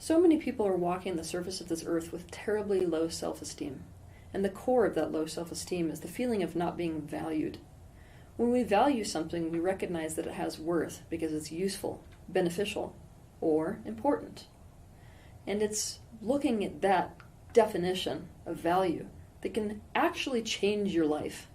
So many people are walking the surface of this earth with terribly low self-esteem. And the core of that low self-esteem is the feeling of not being valued. When we value something, we recognize that it has worth because it's useful, beneficial, or important. And it's looking at that definition of value that can actually change your life.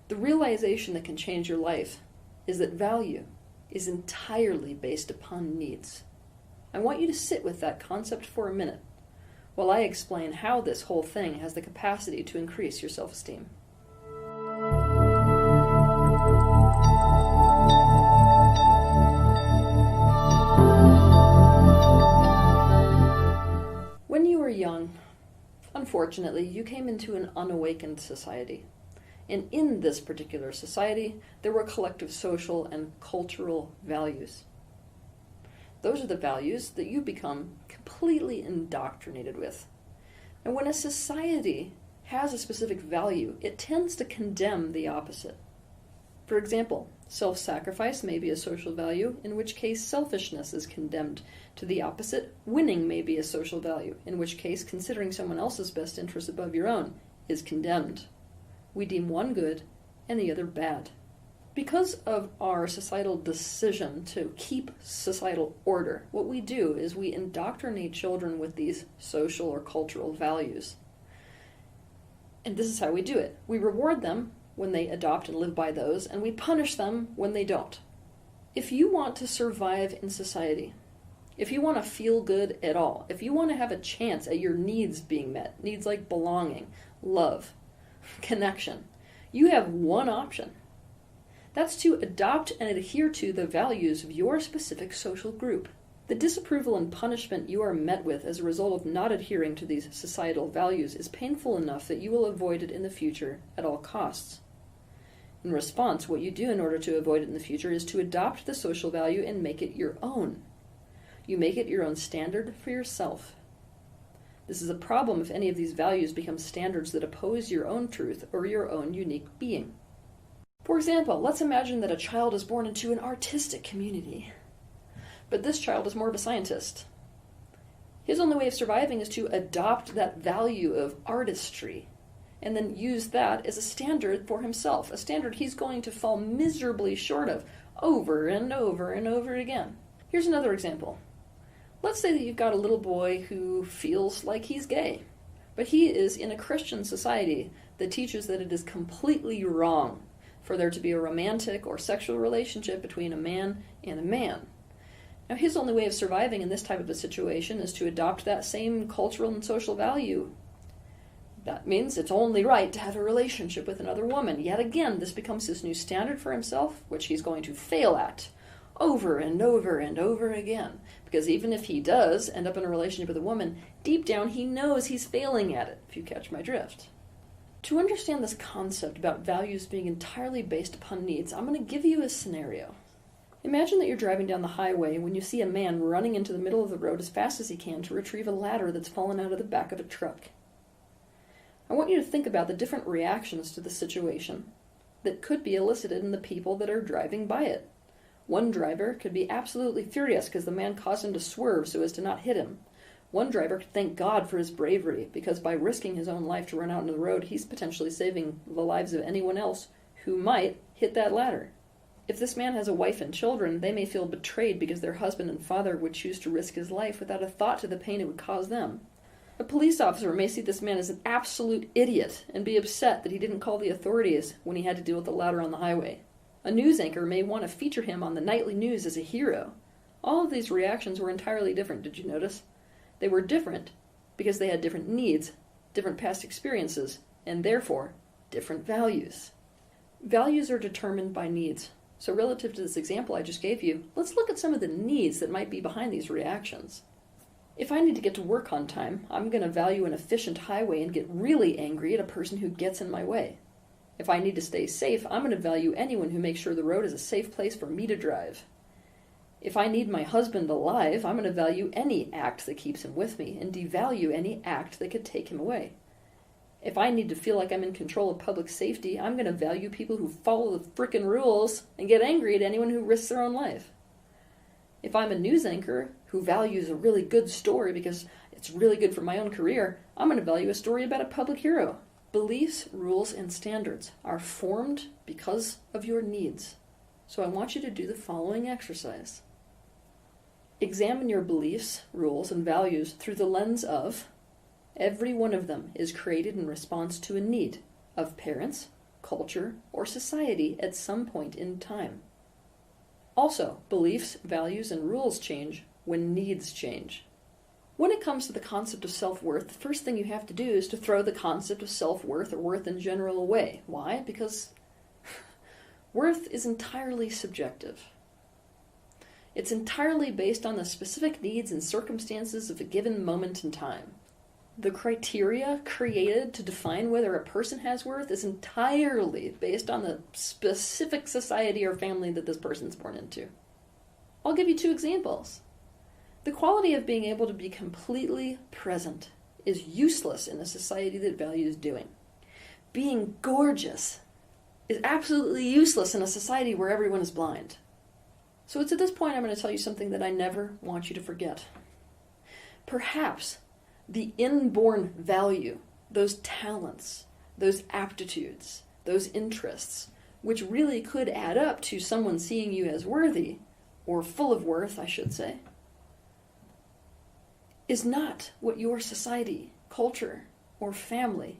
The realization that can change your life is that value is entirely based upon needs. I want you to sit with that concept for a minute while I explain how this whole thing has the capacity to increase your self-esteem. When you were young, unfortunately, you came into an unawakened society. And in this particular society, there were collective social and cultural values. Those are the values that you become completely indoctrinated with. And when a society has a specific value, it tends to condemn the opposite. For example, self-sacrifice may be a social value, in which case selfishness is condemned. To the opposite, winning may be a social value, in which case considering someone else's best interest above your own is condemned. We deem one good and the other bad. Because of our societal decision to keep societal order, what we do is we indoctrinate children with these social or cultural values. And this is how we do it. We reward them when they adopt and live by those, and we punish them when they don't. If you want to survive in society, if you want to feel good at all, if you want to have a chance at your needs being met, needs like belonging, love, connection, you have one option. That's to adopt and adhere to the values of your specific social group. The disapproval and punishment you are met with as a result of not adhering to these societal values is painful enough that you will avoid it in the future at all costs. In response, what you do in order to avoid it in the future is to adopt the social value and make it your own. You make it your own standard for yourself. This is a problem if any of these values become standards that oppose your own truth or your own unique being. For example, let's imagine that a child is born into an artistic community, but this child is more of a scientist. His only way of surviving is to adopt that value of artistry and then use that as a standard for himself, a standard he's going to fall miserably short of over and over and over again. Here's another example. Let's say that you've got a little boy who feels like he's gay, but he is in a Christian society that teaches that it is completely wrong for there to be a romantic or sexual relationship between a man and a man. Now, his only way of surviving in this type of a situation is to adopt that same cultural and social value. That means it's only right to have a relationship with another woman. Yet again, this becomes his new standard for himself, which he's going to fail at over and over and over again. Because even if he does end up in a relationship with a woman, deep down he knows he's failing at it, if you catch my drift. To understand this concept about values being entirely based upon needs, I'm going to give you a scenario. Imagine that you're driving down the highway when you see a man running into the middle of the road as fast as he can to retrieve a ladder that's fallen out of the back of a truck. I want you to think about the different reactions to the situation that could be elicited in the people that are driving by it. One driver could be absolutely furious because the man caused him to swerve so as to not hit him. One driver could thank God for his bravery, because by risking his own life to run out into the road, he's potentially saving the lives of anyone else who might hit that ladder. If this man has a wife and children, they may feel betrayed because their husband and father would choose to risk his life without a thought to the pain it would cause them. A police officer may see this man as an absolute idiot and be upset that he didn't call the authorities when he had to deal with the ladder on the highway. A news anchor may want to feature him on the nightly news as a hero. All of these reactions were entirely different, did you notice? They were different because they had different needs, different past experiences, and therefore, different values. Values are determined by needs. So relative to this example I just gave you, let's look at some of the needs that might be behind these reactions. If I need to get to work on time, I'm going to value an efficient highway and get really angry at a person who gets in my way. If I need to stay safe, I'm going to value anyone who makes sure the road is a safe place for me to drive. If I need my husband alive, I'm going to value any act that keeps him with me and devalue any act that could take him away. If I need to feel like I'm in control of public safety, I'm going to value people who follow the frickin' rules and get angry at anyone who risks their own life. If I'm a news anchor who values a really good story because it's really good for my own career, I'm going to value a story about a public hero. Beliefs, rules, and standards are formed because of your needs. So I want you to do the following exercise. Examine your beliefs, rules, and values through the lens of every one of them is created in response to a need of parents, culture, or society at some point in time. Also, beliefs, values, and rules change when needs change. When it comes to the concept of self-worth, the first thing you have to do is to throw the concept of self-worth or worth in general away. Why? Because worth is entirely subjective. It's entirely based on the specific needs and circumstances of a given moment in time. The criteria created to define whether a person has worth is entirely based on the specific society or family that this person's born into. I'll give you 2 examples. The quality of being able to be completely present is useless in a society that values doing. Being gorgeous is absolutely useless in a society where everyone is blind. So it's at this point I'm going to tell you something that I never want you to forget. Perhaps the inborn value, those talents, those aptitudes, those interests, which really could add up to someone seeing you as worthy, or full of worth, I should say, is not what your society, culture, or family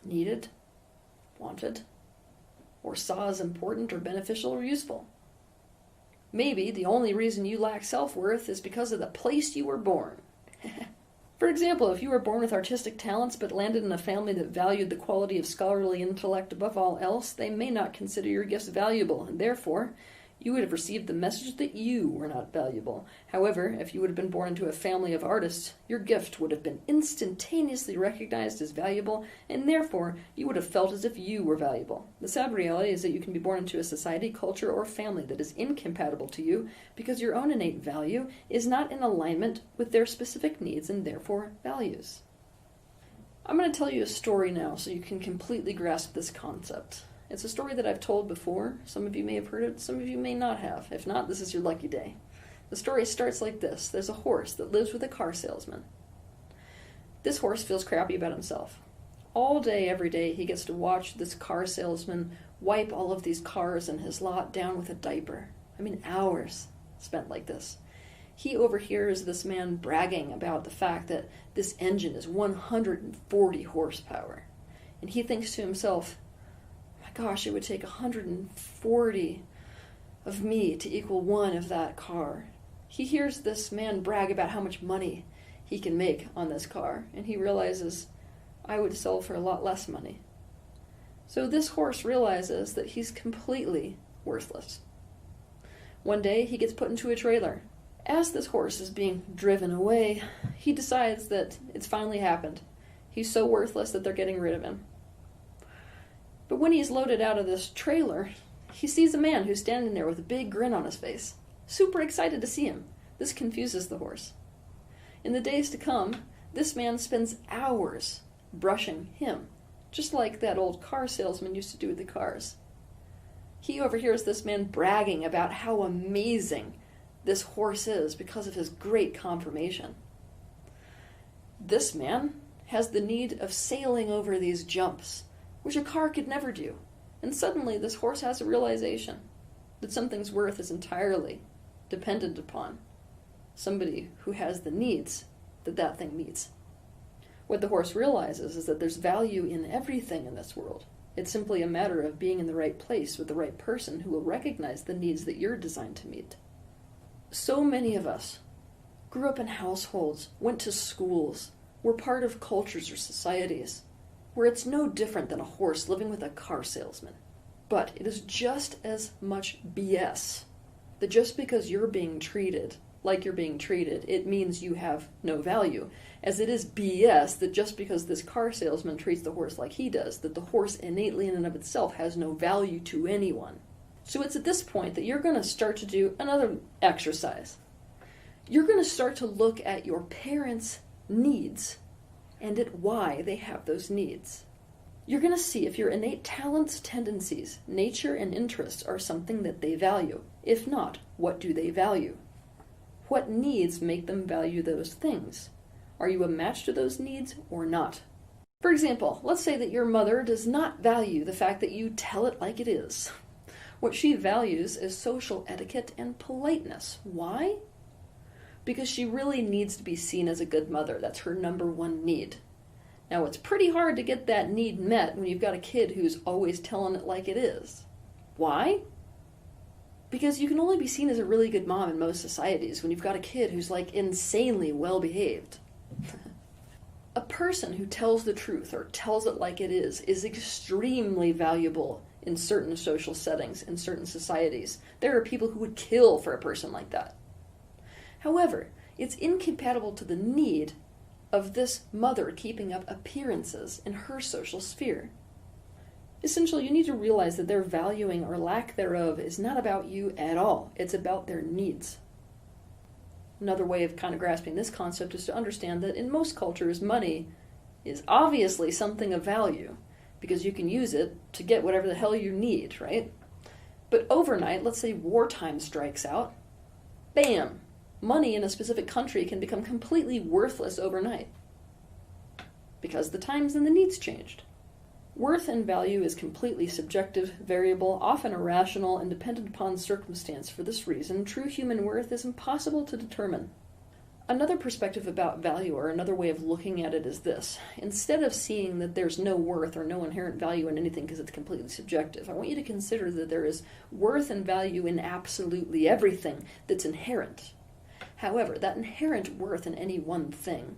needed, wanted, or saw as important or beneficial or useful. Maybe the only reason you lack self-worth is because of the place you were born. For example, if you were born with artistic talents but landed in a family that valued the quality of scholarly intellect above all else, they may not consider your gifts valuable, and therefore you would have received the message that you were not valuable. However, if you would have been born into a family of artists, your gift would have been instantaneously recognized as valuable, and therefore you would have felt as if you were valuable. The sad reality is that you can be born into a society, culture, or family that is incompatible to you because your own innate value is not in alignment with their specific needs and therefore values. I'm going to tell you a story now so you can completely grasp this concept. It's a story that I've told before. Some of you may have heard it, some of you may not have. If not, this is your lucky day. The story starts like this. There's a horse that lives with a car salesman. This horse feels crappy about himself. All day, every day, he gets to watch this car salesman wipe all of these cars in his lot down with a diaper. I mean, hours spent like this. He overhears this man bragging about the fact that this engine is 140 horsepower. And he thinks to himself, gosh, it would take 140 of me to equal 1 of that car. He hears this man brag about how much money he can make on this car, and he realizes, I would sell for a lot less money. So this horse realizes that he's completely worthless. One day, he gets put into a trailer. As this horse is being driven away, he decides that it's finally happened. He's so worthless that they're getting rid of him. But when he's loaded out of this trailer, he sees a man who's standing there with a big grin on his face, super excited to see him. This confuses the horse. In the days to come, this man spends hours brushing him, just like that old car salesman used to do with the cars. He overhears this man bragging about how amazing this horse is because of his great conformation. This man has the need of sailing over these jumps, which a car could never do. And suddenly this horse has a realization that something's worth is entirely dependent upon somebody who has the needs that that thing meets. What the horse realizes is that there's value in everything in this world. It's simply a matter of being in the right place with the right person who will recognize the needs that you're designed to meet. So many of us grew up in households, went to schools, were part of cultures or societies where it's no different than a horse living with a car salesman. But it is just as much BS that just because you're being treated like you're being treated, it means you have no value. As it is BS that just because this car salesman treats the horse like he does, that the horse innately in and of itself has no value to anyone. So it's at this point that you're going to start to do another exercise. You're going to start to look at your parents' needs and at why they have those needs. You're going to see if your innate talents, tendencies, nature, and interests are something that they value. If not, what do they value? What needs make them value those things? Are you a match to those needs or not? For example, let's say that your mother does not value the fact that you tell it like it is. What she values is social etiquette and politeness. Why? Because she really needs to be seen as a good mother. That's her number one need. Now, it's pretty hard to get that need met when you've got a kid who's always telling it like it is. Why? Because you can only be seen as a really good mom in most societies when you've got a kid who's like insanely well behaved. A person who tells the truth or tells it like it is extremely valuable in certain social settings, in certain societies. There are people who would kill for a person like that. However, it's incompatible to the need of this mother keeping up appearances in her social sphere. Essentially, you need to realize that their valuing or lack thereof is not about you at all. It's about their needs. Another way of kind of grasping this concept is to understand that in most cultures, money is obviously something of value because you can use it to get whatever the hell you need, right? But overnight, let's say wartime strikes out, bam! Money in a specific country can become completely worthless overnight because the times and the needs changed. Worth and value is completely subjective, variable, often irrational, and dependent upon circumstance. For this reason, true human worth is impossible to determine. Another perspective about value, or another way of looking at it, is this. Instead of seeing that there's no worth or no inherent value in anything because it's completely subjective, I want you to consider that there is worth and value in absolutely everything that's inherent. However, that inherent worth in any one thing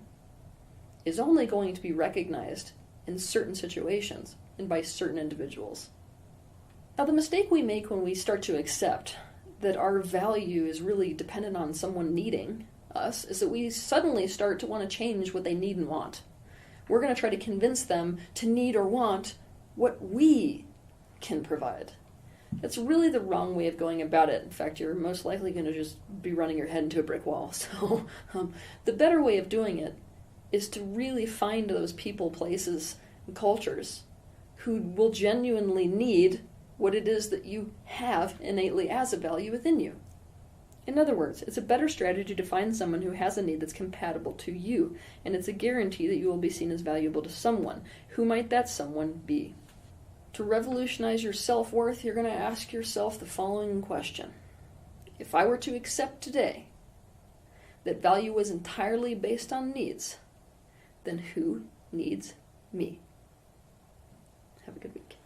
is only going to be recognized in certain situations and by certain individuals. Now, the mistake we make when we start to accept that our value is really dependent on someone needing us is that we suddenly start to want to change what they need and want. We're going to try to convince them to need or want what we can provide. That's really the wrong way of going about it. In fact, you're most likely going to just be running your head into a brick wall. So the better way of doing it is to really find those people, places, and cultures who will genuinely need what it is that you have innately as a value within you. In other words, it's a better strategy to find someone who has a need that's compatible to you, and it's a guarantee that you will be seen as valuable to someone. Who might that someone be? To revolutionize your self-worth, you're going to ask yourself the following question. If I were to accept today that value was entirely based on needs, then who needs me? Have a good week.